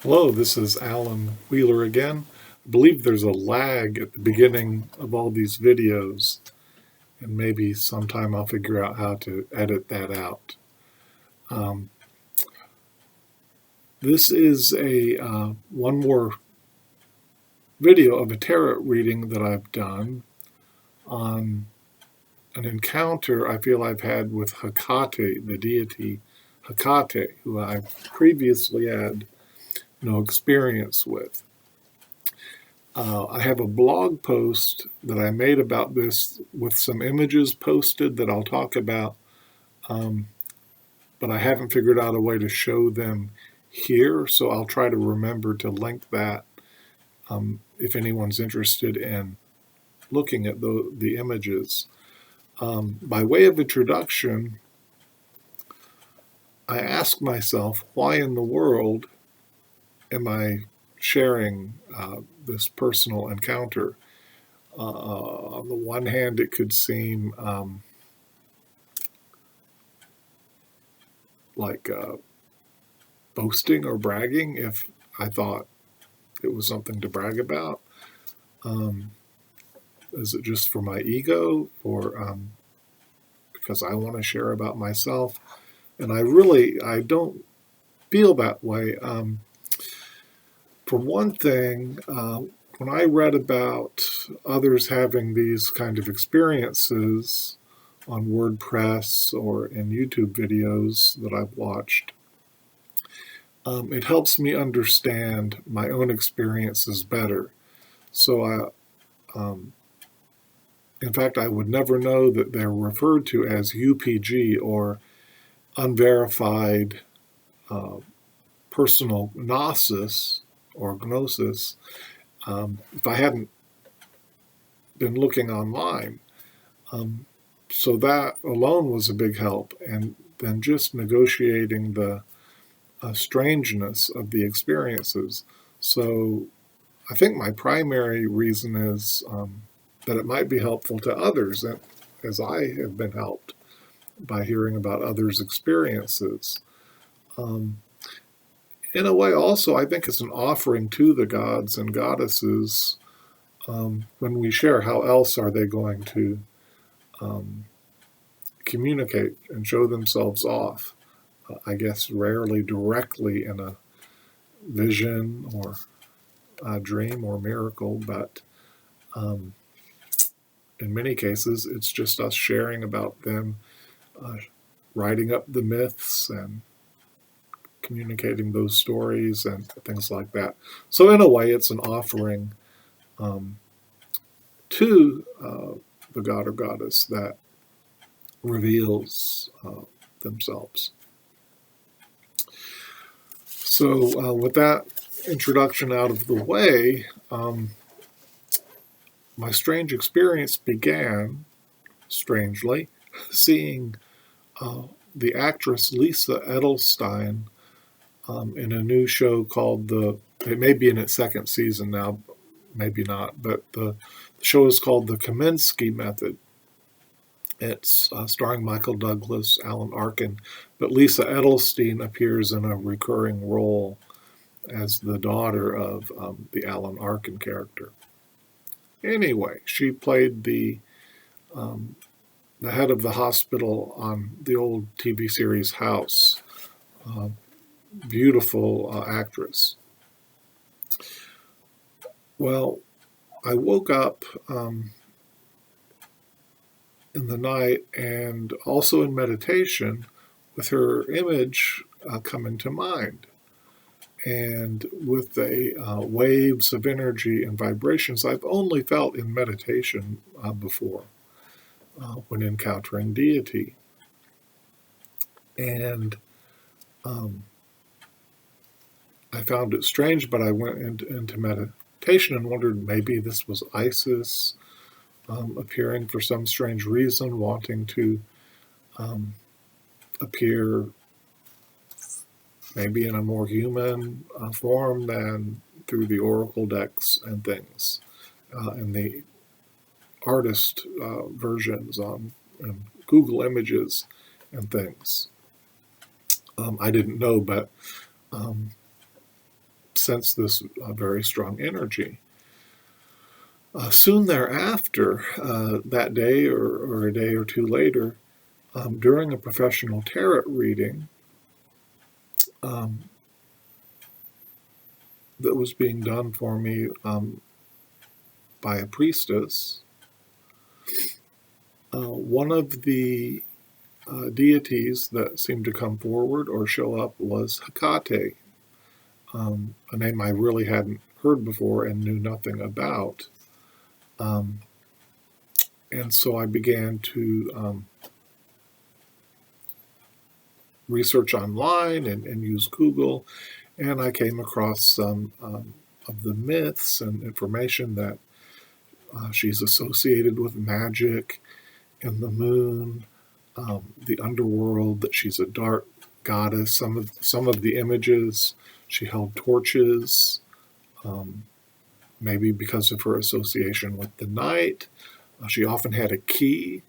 Hello, this is Alan Wheeler again. I believe there's a lag at the beginning of all these videos, and maybe sometime I'll figure out how to edit that out. Um, this is a one more video of a tarot reading that I've done on an encounter I feel I've had with Hecate, the deity Hecate, who I've previously had no experience with. I have a blog post that I made about this with some images posted that I'll talk about, um, but I haven't figured out a way to show them here, so I'll try to remember to link that if anyone's interested in looking at the images. By way of introduction, I ask myself, why in the world am I sharing this personal encounter? On the one hand, it could seem like boasting or bragging if I thought it was something to brag about. Is it just for my ego, or because I want to share about myself? And I don't feel that way. For one thing, when I read about others having these kind of experiences on WordPress or in YouTube videos that I've watched, it helps me understand my own experiences better. So, in fact, I would never know that they're referred to as UPG, or unverified personal gnosis or gnosis, if I hadn't been looking online. So that alone was a big help. And then just negotiating the strangeness of the experiences. So I think my primary reason is that it might be helpful to others, as I have been helped by hearing about others' experiences. In a way, also, I think it's an offering to the gods and goddesses. When we share, how else are they going to communicate and show themselves off? I guess rarely directly in a vision or a dream or miracle, but in many cases, it's just us sharing about them, writing up the myths and communicating those stories and things like that. So in a way, it's an offering to the god or goddess that reveals themselves. So with that introduction out of the way, my strange experience began, strangely, seeing the actress Lisa Edelstein in a new show called it may be in its second season now, maybe not, but the show is called The Kaminsky Method. It's starring Michael Douglas, Alan Arkin, but Lisa Edelstein appears in a recurring role as the daughter of the Alan Arkin character. Anyway, she played the head of the hospital on the old TV series House. Beautiful actress. Well, I woke up in the night and also in meditation with her image coming to mind. And with the waves of energy and vibrations I've only felt in meditation before when encountering deity. And I found it strange, but I went into meditation and wondered maybe this was Isis appearing for some strange reason, wanting to appear maybe in a more human form than through the oracle decks and things, and the artist versions on Google Images and things. I didn't know, but sensed this very strong energy. Soon thereafter, that day or a day or two later, during a professional tarot reading um, that was being done for me by a priestess, one of the deities that seemed to come forward or show up was Hecate, a name I really hadn't heard before and knew nothing about. And so I began to research online and use Google, and I came across some of the myths and information that she's associated with magic and the moon, the underworld, that she's a dark goddess. Some of the images, she held torches, maybe because of her association with the night. She often had a key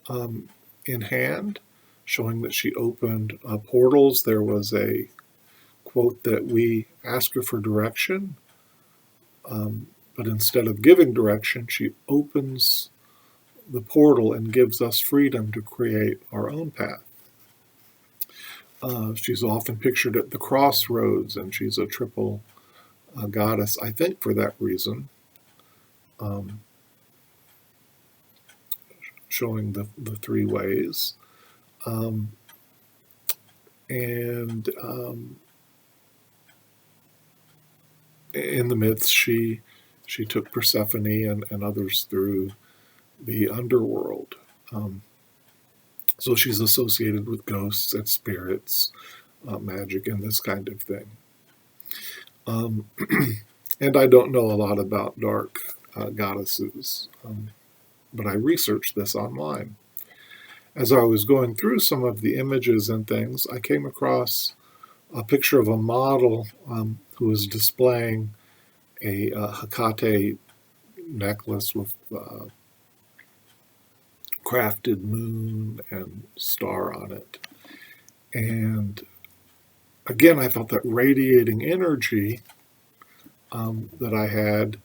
in hand, showing that she opened portals. There was a quote that we ask her for direction, but instead of giving direction, she opens the portal and gives us freedom to create our own path. She's often pictured at the crossroads, and she's a triple goddess, I think, for that reason, showing the three ways. And in the myths, she took Persephone and others through the underworld. So she's associated with ghosts and spirits, magic, and this kind of thing. And I don't know a lot about dark goddesses, but I researched this online. As I was going through some of the images and things, I came across a picture of a model who was displaying a Hecate necklace with crafted moon and star on it. And again, I felt that radiating energy that I had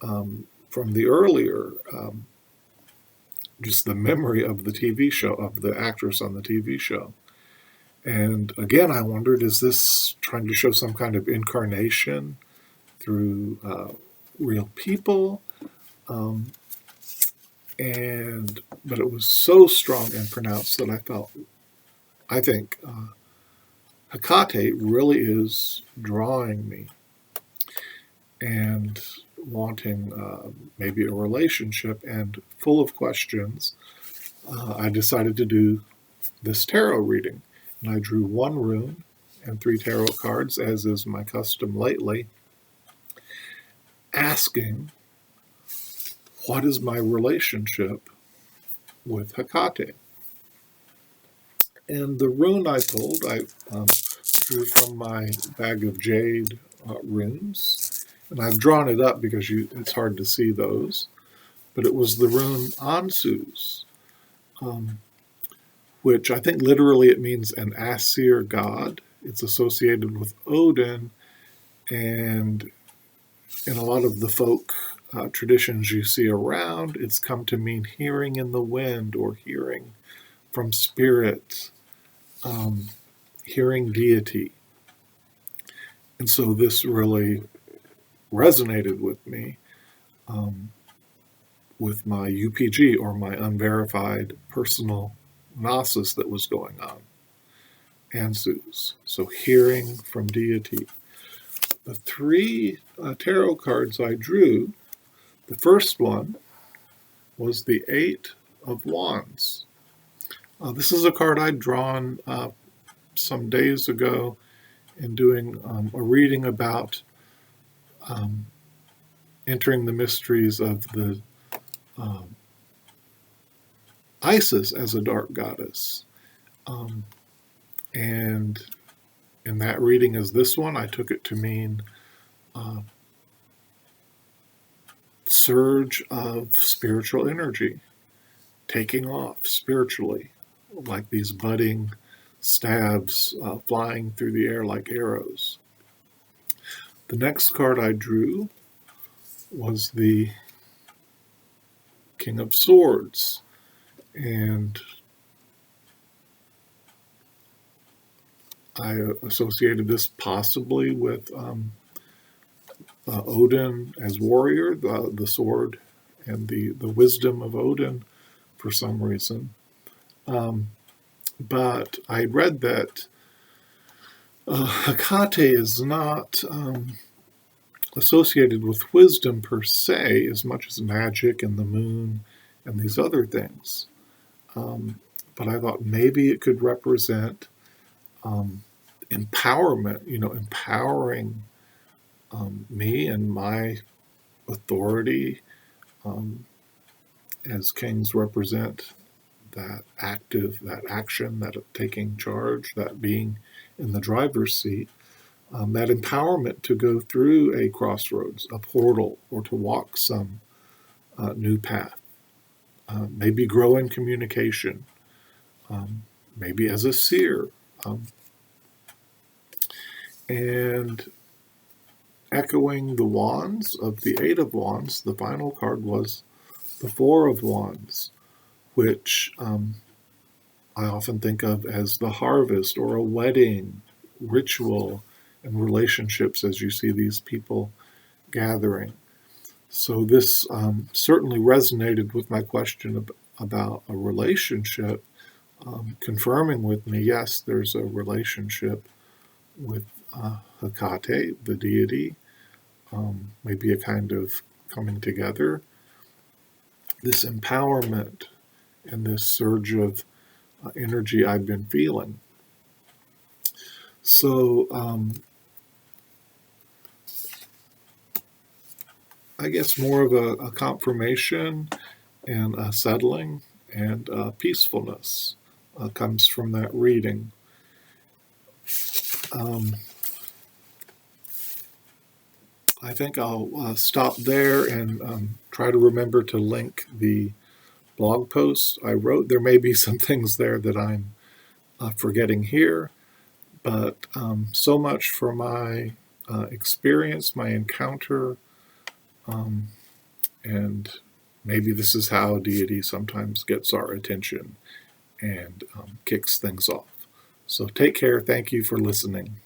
from the earlier, just the memory of the TV show, of the actress on the TV show. And again, I wondered, is this trying to show some kind of incarnation through real people? But it was so strong and pronounced that I think Hecate really is drawing me and wanting maybe a relationship, and full of questions. I decided to do this tarot reading, and I drew one rune and 3 tarot cards, as is my custom lately, asking, what is my relationship with Hecate? And the rune I pulled, I drew from my bag of jade runes, and I've drawn it up because it's hard to see those, but it was the rune Ansus, which I think literally it means an Aesir god. It's associated with Odin, and in a lot of the folk traditions you see around, it's come to mean hearing in the wind or hearing from spirit, hearing deity. And so this really resonated with me with my UPG, or my unverified personal gnosis that was going on. Ansus, so hearing from deity. The 3 tarot cards I drew, the first one was the 8 of Wands. This is a card I'd drawn some days ago in doing a reading about entering the mysteries of the Isis as a dark goddess. And in that reading as this one, I took it to mean surge of spiritual energy, taking off spiritually, like these budding stabs flying through the air like arrows. The next card I drew was the King of Swords, and I associated this possibly with Odin as warrior, the sword and the wisdom of Odin for some reason. But I read that Hecate is not associated with wisdom per se as much as magic and the moon and these other things. But I thought maybe it could represent empowerment, empowering me and my authority, as kings represent that action, that taking charge, that being in the driver's seat, that empowerment to go through a crossroads, a portal, or to walk some new path, maybe grow in communication, maybe as a seer. And echoing the wands of the Eight of Wands, the final card was the Four of Wands, which I often think of as the harvest or a wedding ritual and relationships as you see these people gathering. So this certainly resonated with my question about a relationship, confirming with me, yes, there's a relationship with Hecate, the deity, maybe a kind of coming together, this empowerment and this surge of energy I've been feeling. So I guess more of a confirmation and a settling and peacefulness comes from that reading. I think I'll stop there and try to remember to link the blog post I wrote. There may be some things there that I'm forgetting here, but so much for my experience, my encounter, and maybe this is how deity sometimes gets our attention and kicks things off. So take care. Thank you for listening.